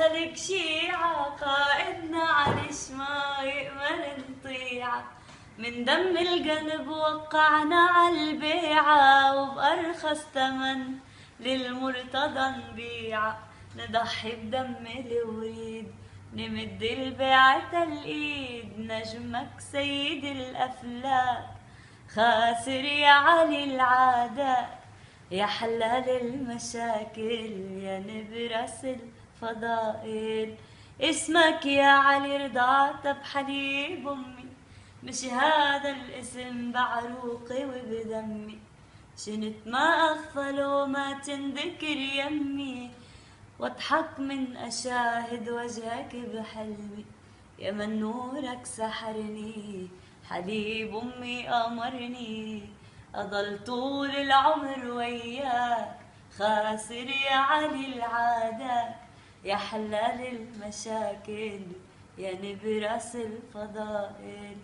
ملك شيعة قائدنا علش ما يأمن نطيعه، من دم القلب وقعنا عالبيعة وبأرخص تمن للمرتضى نبيعه. نضحي بدم الوريد نمد البيعة الإيد، نجمك سيد الأفلاك خاسر يا علي العادات، يا حلال المشاكل يا نبرس الفضائل. اسمك يا علي رضعت بحليب أمي، مش هذا الاسم بعروقي وبدمي. شنت ما أغفل وما تنذكر يمي، واضحك من أشاهد وجهك بحلمي. يا من نورك سحرني حليب أمي أمرني، أضل طول العمر وياك خاسر يا علي العادات، يا حلال المشاكل يا نبرس الفضائل.